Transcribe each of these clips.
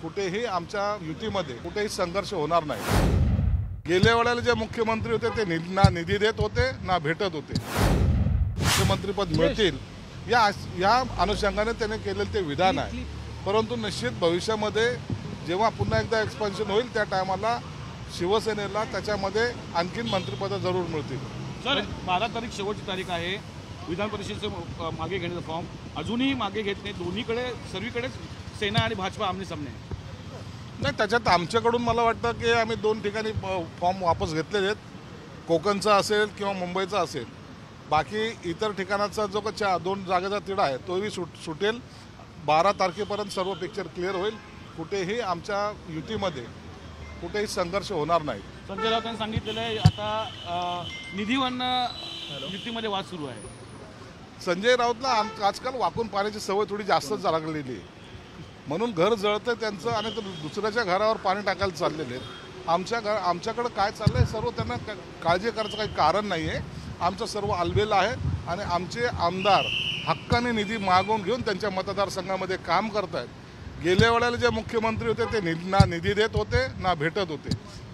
कुठेही आमच्या युतीमध्ये कुठेही संघर्ष होणार नाही। गेल्या वेळेला जे मुख्यमंत्री होते ते ना निधी देत होते ना भेटत होते। मुख्यमंत्रीपद मिळतील या अनुषंगाने त्याने केलेले ते विधान आहे। परंतु निश्चित भविष्यामध्ये जेव्हा पुन्हा एकदा एक्सपान्शन होईल त्या टायमाला शिवसेनेला त्याच्यामध्ये आणखीन मंत्रिपद जरूर मिळतील। सर 12 तारीख शेवटची तारीख आहे विधान परिषदेचं मागे घेण्याचा फॉर्म अजूनही मागे घेत नाही। दोन्हीकडे सर्वीकडेच सेना आणि भाजपा आमने सामने नाही। त्याच्यात आमच्याकडून मला वाटतं की आम्ही 2 ठिकाणी फॉर्म वापस घेतलेले आहेत, कोकणचा असेल किंवा मुंबईचा असेल। बाकी इतर ठिकाणाचा जो 2 जागेचा तिढा आहे तोही सुटेल। 12 तारखेपर्यंत सर्व पिक्चर क्लिअर होईल। कुठेही आमच्या युतीमध्ये कुठेही संघर्ष होणार नाही। संजय राऊतांनी सांगितलेलं आहे आता निधीवरनं युतीमध्ये वाद सुरू आहे। संजय राऊतला आजकाल वाकून पाण्याची सवय थोडी जास्तच लागलेली आहे, म्हणून घर जळतं त्यांचं आणि दुसऱ्याच्या घरावर पाणी टाकायला चाललेले आहेत। आमच्याकडे काय चाललंय सर्व त्यांना काळजी करायचं काही कारण नाही आहे। आमचं सर्व आलबेल आहे आणि आमचे आमदार हक्काने निधी मागून घेऊन त्यांच्या मतदारसंघामध्ये काम करत आहेत। गेल्या वेळेला जे मुख्यमंत्री होते ते ना निधी देत होते ना भेटत होते।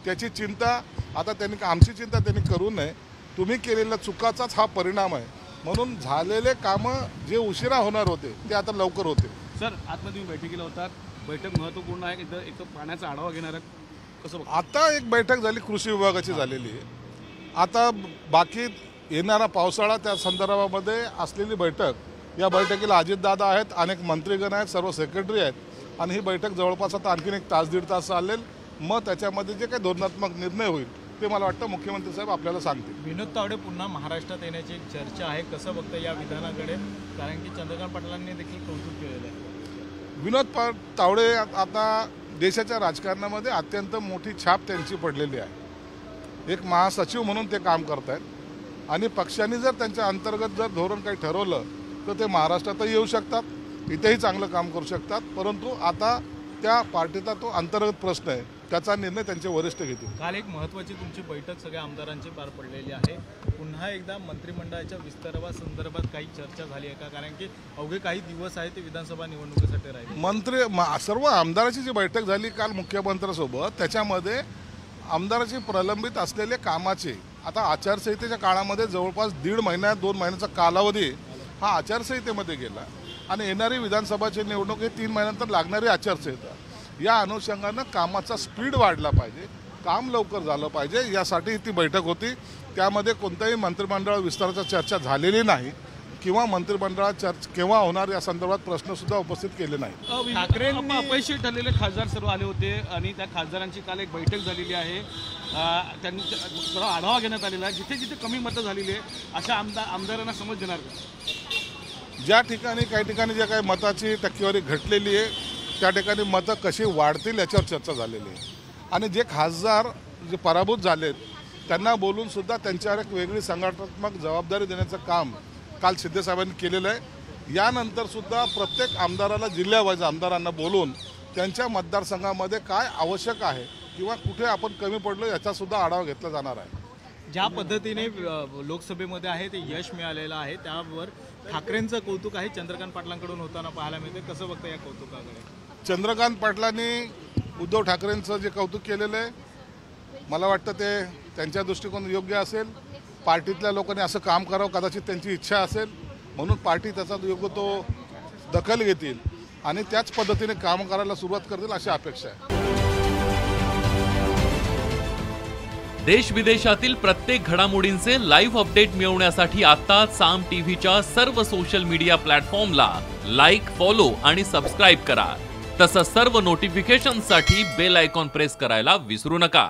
त्याची चिंता आता त्यांनी आमची चिंता त्यांनी करू नये। तुम्ही केलेल्या चुकाचाच हा परिणाम आहे, म्हणून झालेले कामं जे उशिरा होणार होते ते आता लवकर होते। सर आतमध्ये तुम्ही बैठकीला होतात, बैठक महत्त्वपूर्ण आहे। एक पाण्याचा आढावा घेणार आहे कसं? आता एक बैठक झाली कृषी विभागाची झालेली आहे। आता बाकी येणारा पावसाळा त्या संदर्भामध्ये असलेली बैठक, या बैठकीला अजितदादा आहेत, अनेक मंत्रीगण आहेत, सर्व सेक्रेटरी आहेत आणि ही बैठक जवळपास आता आणखीन 1 तास 1.5 तास चालेल। मग त्याच्यामध्ये जे काही धोरणात्मक निर्णय होईल ते मला वाटतं मुख्यमंत्री साहेब आपल्याला सांगतील। विनोद तावडे पुन्हा महाराष्ट्रात येण्याची एक चर्चा आहे, कसं बघतं या विधानाकडे? कारण की चंद्रकांत पाटलांनी देखील कौतुक केलेलं आहे। विनोद तावडे आता देशाच्या राजकारणामध्ये अत्यंत मोठी छाप त्यांची पडलेली आहे। एक महासचिव म्हणून ते काम करत आहेत आणि पक्षांनी जर त्यांच्या अंतर्गत जर धोरण काही ठरवलं तर ते महाराष्ट्रातही येऊ शकतात, इथेही चांगलं काम करू शकतात। परंतु आता त्या पार्टीचा तो अंतर्गत प्रश्न आहे, त्याचा निर्णय त्यांचे वरिष्ठ घेतील। काल एक महत्त्वाची तुमची बैठक सगळ्या आमदारांची पार पडलेली आहे। पुन्हा एकदा मंत्रिमंडळाच्या विस्तारासंदर्भात काही चर्चा झाली आहे का? कारण की अवघे काही दिवस आहे ते विधानसभा निवडणुकीसाठी राहिले। सर्व आमदाराची जी बैठक झाली काल मुख्यमंत्र्यांसोबत, त्याच्यामध्ये आमदाराची प्रलंबित असलेले कामाचे आता आचारसंहितेच्या काळामध्ये जवळपास 1.5 महिना 2 महिन्याचा कालावधी हा आचारसंहितेमध्ये गेला आणि येणारी विधानसभाची निवडणूक हे 3 महिन्यानंतर लागणारी आचारसंहिता। या अनुषंगानं कामाचा स्पीड वाढला पाहिजे, काम लवकर झालं पाहिजे, यासाठी ती बैठक होती। त्यामध्ये कोणत्याही मंत्रिमंडळ विस्ताराची चर्चा झालेली नाही किंवा मंत्रिमंडळात केव्हा होणार या संदर्भात प्रश्नसुद्धा उपस्थित केले नाही। ठाकरेंनी अपयशी ठरलेले खासदार सर्व आले होते आणि त्या खासदारांची काल एक बैठक झालेली आहे। त्यांनी सर्व आढावा घेण्यात आलेला आहे। जिथे जिथे कमी मतं झालेली आहे अशा आमदारांना समज देणार का? ज्या ठिकाणी काही ठिकाणी ज्या काही मताची टक्केवारी घटलेली आहे त्या ठिकाणी मतं कशी वाढतील याच्यावर चर्चा झालेली आहे आणि जे खासदार जे पराभूत झालेत त्यांना बोलून सुद्धा त्यांच्यावर एक वेगळी संघटनात्मक जबाबदारी देण्याचं काम काल शिंदेसाहेबांनी केलेलं आहे। यानंतर सुद्धा प्रत्येक आमदाराला जिल्ह्यावाईज आमदारांना बोलून त्यांच्या मतदारसंघामध्ये काय आवश्यक आहे किंवा कुठे आपण कमी पडलो याचा सुद्धा आढावा घेतला जाणार आहे। ज्या पद्धतीने लोकसभेमध्ये आहे ते यश मिळालेलं आहे त्यावर ठाकरेंचं कौतुक आहे, चंद्रकांत पाटलांकडून होताना पाहायला मिळते। कसं बघतं या कौतुकाकडे? चंद्रकांत पाटलांनी उद्धव ठाकरेंचं जे कौतुक केलेलं आहे मला वाटतं ते त्यांच्या दृष्टिकोन योग्य असेल। पार्टीतल्या लोकांनी असं काम करावं कदाचित त्यांची इच्छा असेल, म्हणून पार्टी त्याचा योग्य तो दखल घेतील आणि त्याच पद्धतीने काम करायला सुरुवात करतील अशी अपेक्षा आहे। देश विदेशातील प्रत्येक घडामोडींचे लाईव्ह अपडेट मिळवण्यासाठी आता साम टीव्हीच्या सर्व सोशल मीडिया प्लॅटफॉर्मला लाईक, फॉलो आणि सबस्क्राईब करा। तसंच सर्व नोटिफिकेशनसाठी बेल आयकॉन प्रेस करायला विसरू नका।